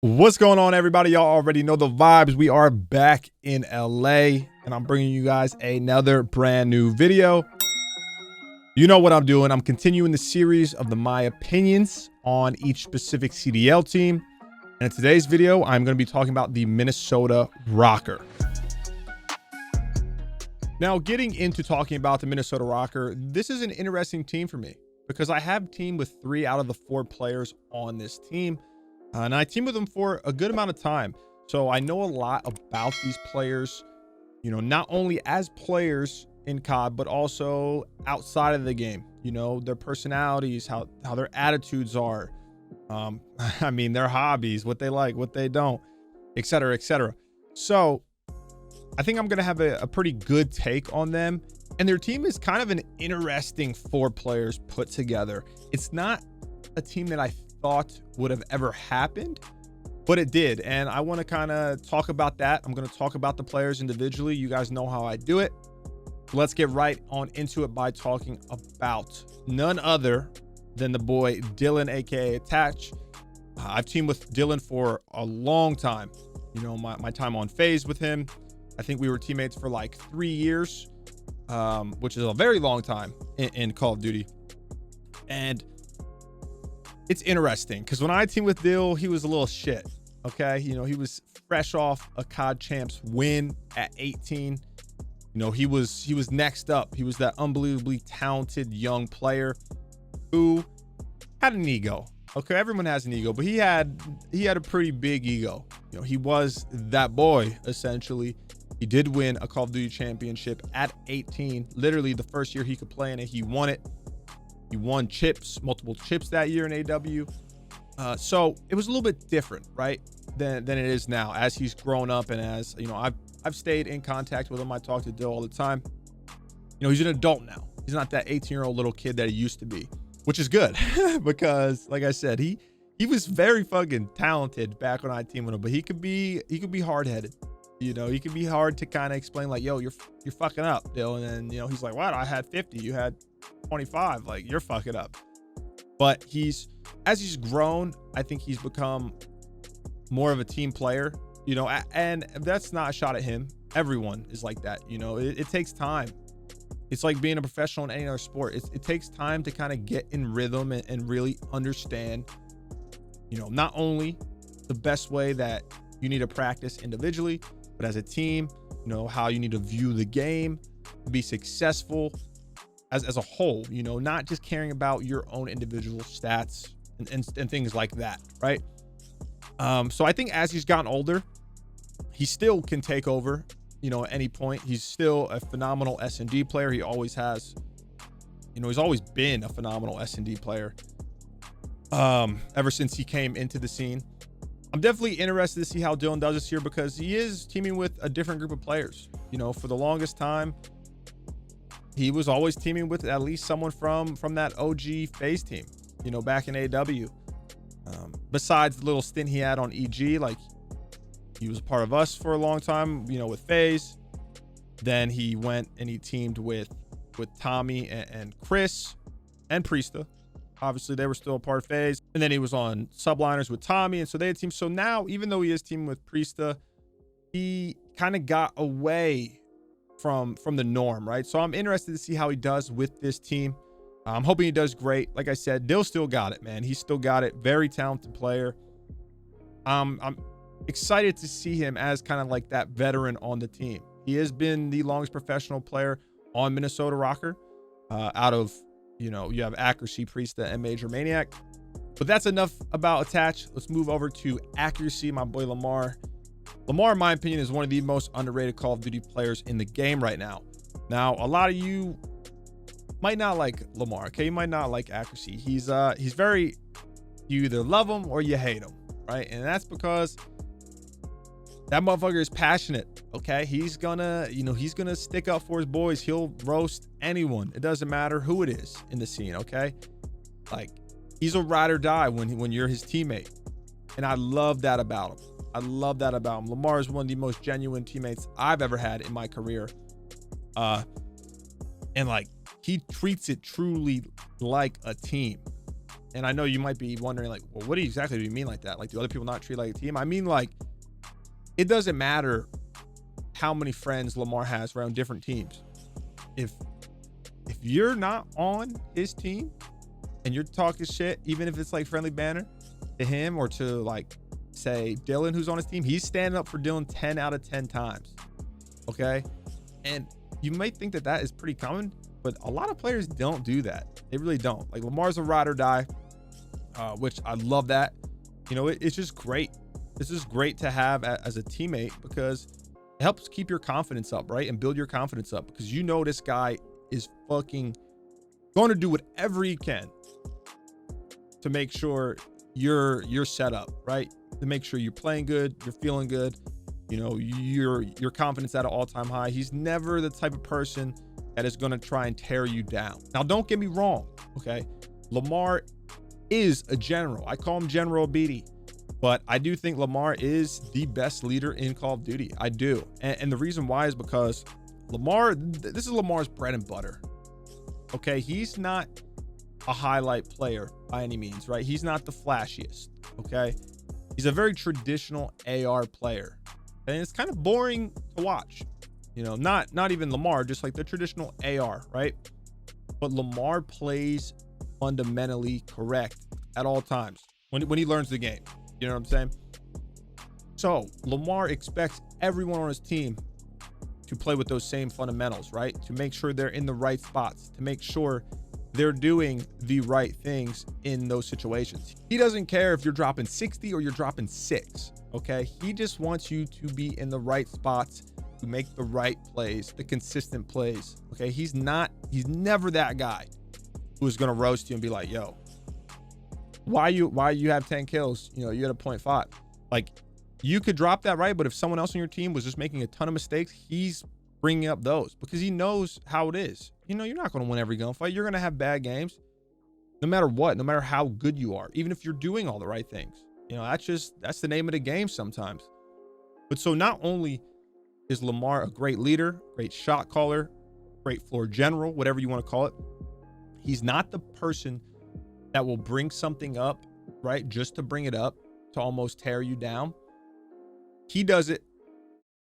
What's going on, everybody? Y'all already know the vibes. We are back in LA and I'm bringing you guys another brand new video. You know what I'm doing. I'm continuing the series of my opinions on each specific CDL team. And in today's video, I'm going to be talking about the Minnesota Rokkr. Now, getting into talking about the Minnesota Rokkr, this is an interesting team for me because I have teamed with 3 out of the 4 players on this team. And I teamed with them for a good amount of time. So I know a lot about these players, you know, not only as players in COD, but also outside of the game, you know, their personalities, how their attitudes are. I mean, their hobbies, what they like, what they don't, et cetera, et cetera. So I think I'm going to have a pretty good take on them. And their team is kind of an interesting 4 players put together. It's not a team that I thought would have ever happened, but it did. And I want to kind of talk about that. I'm going to talk about the players individually. You guys know how I do it. Let's get right on into it by talking about none other than the boy Dylan, aka Attach. I've teamed with Dylan for a long time. You know, my time on FaZe with him, I think we were teammates for like 3 years, which is a very long time in Call of Duty. And it's interesting because when I teamed with Dill, he was a little shit. Okay. You know, he was fresh off a COD champs win at 18. You know, he was next up. He was that unbelievably talented young player who had an ego. Okay. Everyone has an ego, but he had a pretty big ego. You know, he was that boy essentially. He did win a Call of Duty championship at 18, literally the first year he could play in it. He won it. He won chips, multiple chips that year in AW. So it was a little bit different, right, than it is now as he's grown up. And as you know, I've stayed in contact with him. I talk to Dill all the time. You know, he's an adult now. He's not that 18-year-old little kid that he used to be, which is good because, like I said, he was very fucking talented back when I teamed with him, but he could be hard-headed. You know, he could be hard to kind of explain, like, yo, you're fucking up, Dill. And then, you know, he's like, what? I had 50. You had 25. Like, you're fucking up. But as he's grown, I think he's become more of a team player, you know, and that's not a shot at him. Everyone is like that. You know, it takes time. It's like being a professional in any other sport. It takes time to kind of get in rhythm and really understand, you know, not only the best way that you need to practice individually, but as a team, you know, how you need to view the game, be successful as a whole, you know, not just caring about your own individual stats and things like that, right? So I think as he's gotten older, he still can take over, you know, at any point. He's still a phenomenal S&D player. He always has, you know, he's always been a phenomenal S&D player ever since he came into the scene. I'm definitely interested to see how Dylan does this year because he is teaming with a different group of players. You know, for the longest time, he was always teaming with at least someone from that OG FaZe team, you know, back in AW. Besides the little stint he had on EG, like he was a part of us for a long time, you know, with FaZe. Then he went and he teamed with Tommy and Chris and Preistahh. Obviously, they were still a part of FaZe. And then he was on subliners with Tommy. And so they had teamed. So now, even though he is teaming with Preistahh, he kind of got away from the norm, right? So I'm interested to see how he does with this team. I'm hoping he does great. Like I said, Dill still got it, man. He still got it. Very talented player. I'm excited to see him as kind of like that veteran on the team. He has been the longest professional player on Minnesota Rokkr out of, you know, you have Accuracy, Preistahh, and MajorManiak. But that's enough about Attach. Let's move over to Accuracy, my boy Lamar. Lamar, in my opinion, is one of the most underrated Call of Duty players in the game right now. Now, a lot of you might not like Lamar, okay? You might not like Accuracy. He's very, you either love him or you hate him, right? And that's because that motherfucker is passionate, okay? He's gonna stick up for his boys. He'll roast anyone. It doesn't matter who it is in the scene, okay? Like, he's a ride or die when you're his teammate. And I love that about him. I love that about him. Lamar is one of the most genuine teammates I've ever had in my career. And like, he treats it truly like a team. And I know you might be wondering, like, well, what exactly do you mean like that? Like, do other people not treat like a team? I mean, like, it doesn't matter how many friends Lamar has around different teams. If you're not on his team and you're talking shit, even if it's like friendly banner to him or to, like, say Dylan, who's on his team, he's standing up for Dylan 10 out of 10 times. Okay. And you might think that that is pretty common, but a lot of players don't do that. They really don't. Like, Lamar's a ride or die, which I love that. You know, it's just great. This is great to have as a teammate because it helps keep your confidence up, right? And build your confidence up because you know this guy is fucking going to do whatever he can to make sure you're set up, right? To make sure you're playing good, you're feeling good, you know, your confidence at an all-time high. He's never the type of person that is going to try and tear you down. Now, don't get me wrong, okay? Lamar is a general. I call him General Beatty, but I do think Lamar is the best leader in Call of Duty. I do. And the reason why is because Lamar, this is Lamar's bread and butter. Okay, he's not a highlight player by any means, right? He's not the flashiest, okay? He's a very traditional AR player. And it's kind of boring to watch. You know, not even Lamar, just like the traditional AR, right? But Lamar plays fundamentally correct at all times when he learns the game. You know what I'm saying? So Lamar expects everyone on his team to play with those same fundamentals, right? To make sure they're in the right spots, to make sure they're doing the right things in those situations. He doesn't care if you're dropping 60 or you're dropping 6, okay? He just wants you to be in the right spots, to make the right plays, the consistent plays, okay? He's never that guy who's gonna roast you and be like, yo, why you have 10 kills? You know, you had a 0.5. Like, you could drop that, right? But if someone else on your team was just making a ton of mistakes, he's bringing up those because he knows how it is. You know, you're not going to win every gunfight. You're going to have bad games no matter what, no matter how good you are, even if you're doing all the right things. You know, that's the name of the game sometimes. But so not only is Lamar a great leader, great shot caller, great floor general, whatever you want to call it, he's not the person that will bring something up, right? Just to bring it up, to almost tear you down. He does it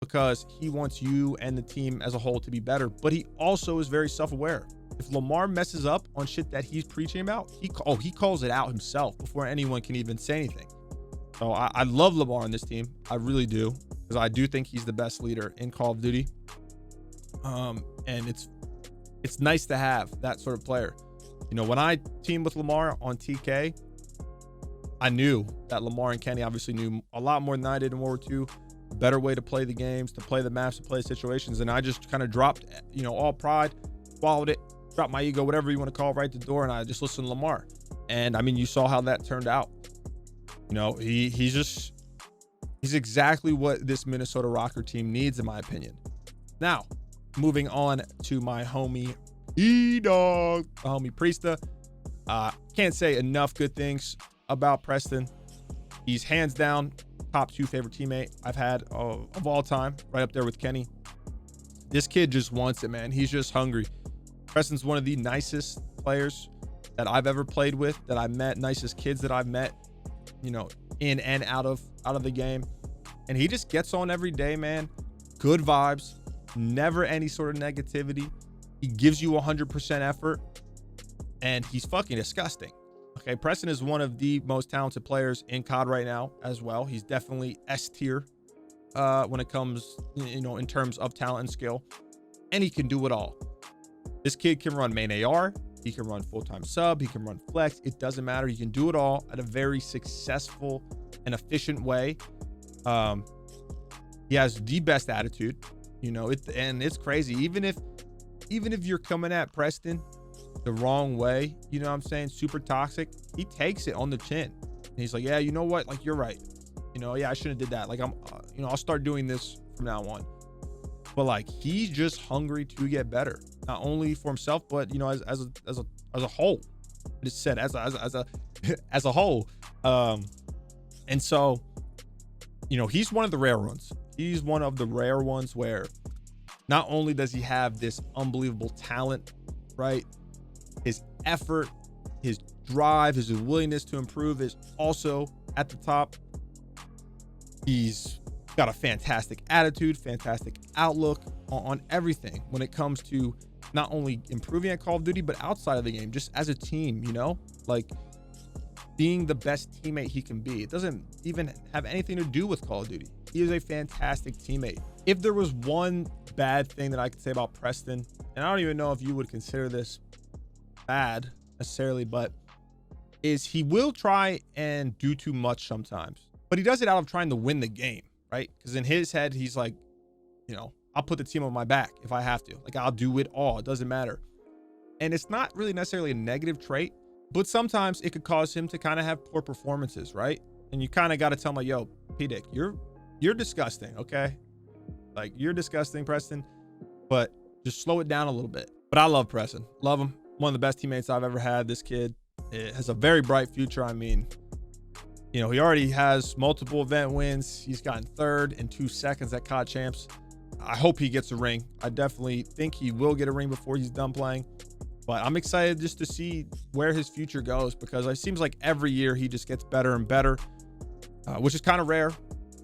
because he wants you and the team as a whole to be better, but he also is very self-aware. If Lamar messes up on shit that he's preaching about, he calls it out himself before anyone can even say anything. So I love Lamar on this team. I really do, because I do think he's the best leader in Call of Duty. And it's nice to have that sort of player. You know, when I teamed with Lamar on TK, I knew that Lamar and Kenny obviously knew a lot more than I did in World War II. A better way to play the games, to play the maps, to play situations. And I just kind of dropped, you know, all pride, swallowed it, dropped my ego, whatever you want to call it, right at the door. And I just listened to Lamar. And I mean, you saw how that turned out. You know, he's exactly what this Minnesota Rokkr team needs, in my opinion. Now, moving on to my homie E-Dog, my homie Preistahh. Can't say enough good things about Preston. He's hands down top 2 favorite teammate I've had of all time, right up there with Kenny. This kid just wants it, man. He's just hungry. Preston's one of the nicest players that I've ever played with, that I met, nicest kids that I've met, you know, in and out of the game. And he just gets on every day, man. Good vibes, never any sort of negativity. He gives you 100% effort, and he's fucking disgusting. Okay, Preston is one of the most talented players in COD right now as well. He's definitely S tier when it comes, you know, in terms of talent and skill, and he can do it all. This kid can run main AR, he can run full-time sub, he can run flex. It doesn't matter. He can do it all at a very successful and efficient way. He has the best attitude, you know, and it's crazy. Even if you're coming at Preston the wrong way, you know what I'm saying, super toxic, he takes it on the chin. And he's like, yeah, you know what, like, you're right, you know, yeah, I shouldn't have did that, like, I'm you know, I'll start doing this from now on. But like, he's just hungry to get better, not only for himself, but, you know, as a whole. It's said as a whole. And so, you know, he's one of the rare ones. He's one of the rare ones where not only does he have this unbelievable talent, right? His effort, his drive, his willingness to improve is also at the top. He's got a fantastic attitude, fantastic outlook on everything when it comes to not only improving at Call of Duty, but outside of the game, just as a team, you know, like being the best teammate he can be. It doesn't even have anything to do with Call of Duty. He is a fantastic teammate. If there was one bad thing that I could say about Preston, and I don't even know if you would consider this bad necessarily, but is he will try and do too much sometimes, but he does it out of trying to win the game, right? Because in his head, he's like, you know, I'll put the team on my back if I have to. Like, I'll do it all. It doesn't matter. And it's not really necessarily a negative trait, but sometimes it could cause him to kind of have poor performances, right? And you kind of got to tell him, like, yo, P-Dick, you're disgusting, okay? Like, you're disgusting, Preston, but just slow it down a little bit. But I love Preston. Love him. One of the best teammates I've ever had. This kid has a very bright future. I mean, you know, he already has multiple event wins. He's gotten 3rd in 2 seconds at COD Champs. I hope he gets a ring. I definitely think he will get a ring before he's done playing. But I'm excited just to see where his future goes, because it seems like every year he just gets better and better, which is kind of rare.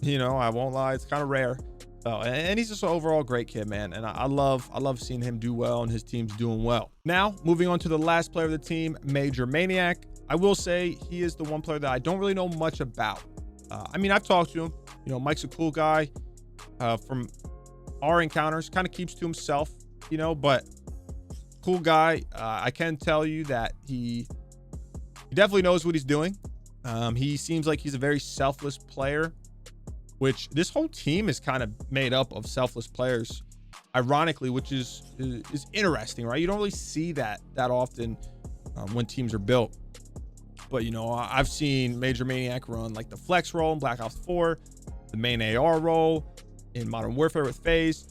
You know, I won't lie, it's kind of rare. And he's just an overall great kid, man. And I love seeing him do well and his team's doing well. Now, moving on to the last player of the team, MajorManiak. I will say he is the one player that I don't really know much about. I mean, I've talked to him. You know, Mike's a cool guy. From our encounters, kind of keeps to himself, you know, but cool guy. I can tell you that he definitely knows what he's doing. He seems like he's a very selfless player, which this whole team is kind of made up of selfless players, ironically, which is interesting, right? You don't really see that often when teams are built. But, you know, I've seen MajorManiak run like the flex role in Black Ops 4, the main AR role in Modern Warfare with FaZe.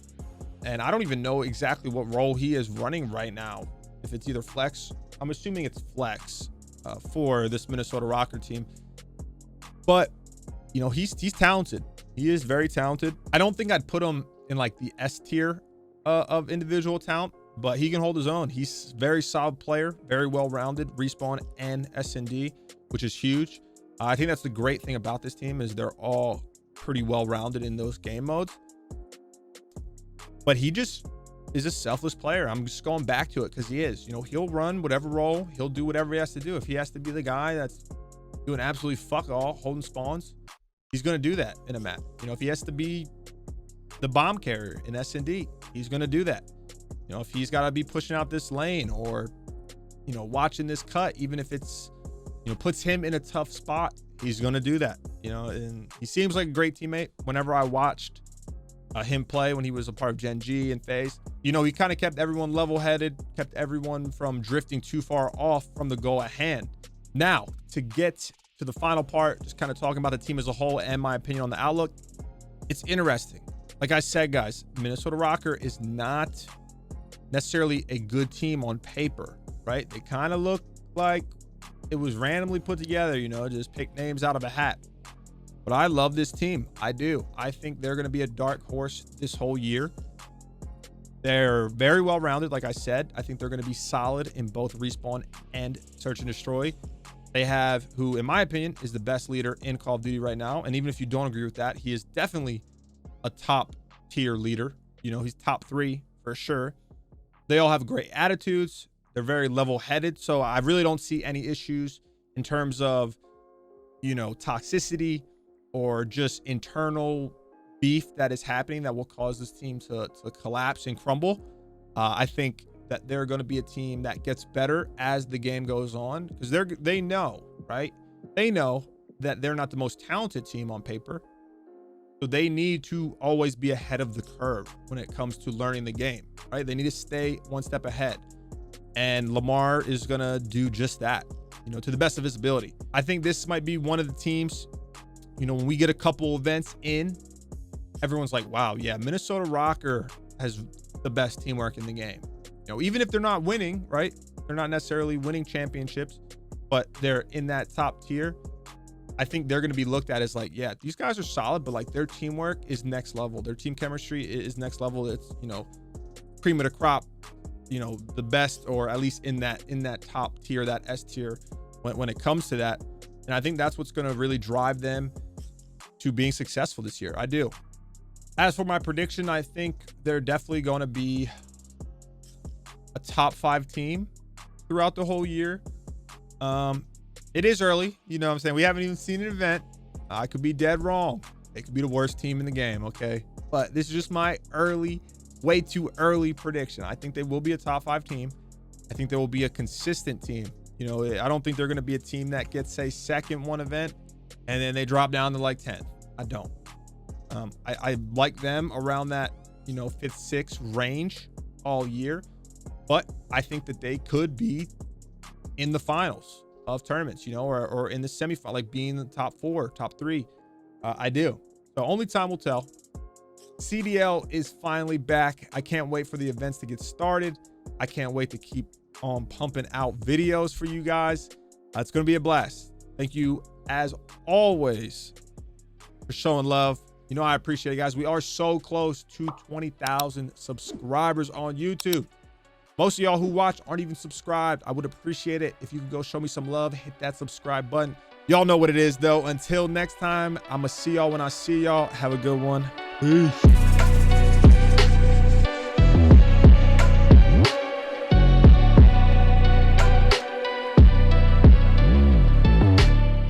And I don't even know exactly what role he is running right now. If it's either flex, I'm assuming it's flex for this Minnesota Rökkr team. But, you know, he's talented. He is very talented. I don't think I'd put him in like the S tier of individual talent, but he can hold his own. He's a very solid player, very well-rounded, respawn and S&D, which is huge. I think that's the great thing about this team is they're all pretty well-rounded in those game modes. But he just is a selfless player. I'm just going back to it because he is. You know, he'll run whatever role. He'll do whatever he has to do. If he has to be the guy that's doing absolutely fuck all, holding spawns, he's going to do that in a map. You know, if he has to be the bomb carrier in S&D, he's going to do that. You know, if he's got to be pushing out this lane or, you know, watching this cut, even if it's, you know, puts him in a tough spot, he's going to do that. You know, and he seems like a great teammate. Whenever I watched him play when he was a part of Gen G and FaZe, you know, he kind of kept everyone level-headed, kept everyone from drifting too far off from the goal at hand. Now, to get to the final part, just kind of talking about the team as a whole and my opinion on the outlook, it's interesting. Like I said, guys, Minnesota Rökkr is not necessarily a good team on paper, right? They kind of look like it was randomly put together, you know, just pick names out of a hat. But I love this team. I do. I think they're going to be a dark horse this whole year. They're very well rounded. Like I said, I think they're going to be solid in both respawn and search and destroy. They have who, in my opinion, is the best leader in Call of Duty right now. And even if you don't agree with that, he is definitely a top tier leader. You know, he's top 3 for sure. They all have great attitudes. They're very level-headed. So I really don't see any issues in terms of, you know, toxicity or just internal beef that is happening that will cause this team to collapse and crumble. I think that they're going to be a team that gets better as the game goes on, because they know, right? They know that they're not the most talented team on paper. So they need to always be ahead of the curve when it comes to learning the game, right? They need to stay one step ahead. And Lamar is going to do just that, you know, to the best of his ability. I think this might be one of the teams, you know, when we get a couple events in, everyone's like, wow, yeah, Minnesota Rökkr has the best teamwork in the game. You know, even if they're not winning, right? They're not necessarily winning championships, but they're in that top tier. I think they're going to be looked at as like, yeah, these guys are solid, but like their teamwork is next level. Their team chemistry is next level. It's, you know, cream of the crop. you know, the best, or at least in that top tier, that S tier when it comes to that. And I think that's what's going to really drive them to being successful this year. I do. As for my prediction, I think they're definitely going to be a top 5 team throughout the whole year. It is early, you know what I'm saying? We haven't even seen an event. I could be dead wrong. It could be the worst team in the game, okay? But this is just my way too early prediction. I think they will be a top 5 team. I think they will be a consistent team. You know, I don't think they're going to be a team that gets, say, second one event and then they drop down to like 10. I don't. I like them around that, you know, 5th, 6th range all year, but I think that they could be in the finals of tournaments, you know, or in the semifinal, like being the top 4, top 3. I do. So only time will tell. CDL is finally back. I can't wait for the events to get started. I can't wait to keep on pumping out videos for you guys. It's going to be a blast. Thank you as always for showing love. You know, I appreciate it, guys. We are so close to 20,000 subscribers on YouTube. Most of y'all who watch aren't even subscribed. I would appreciate it if you could go show me some love, hit that subscribe button. Y'all know what it is, though. Until next time, I'm going to see y'all when I see y'all. Have a good one. Peace.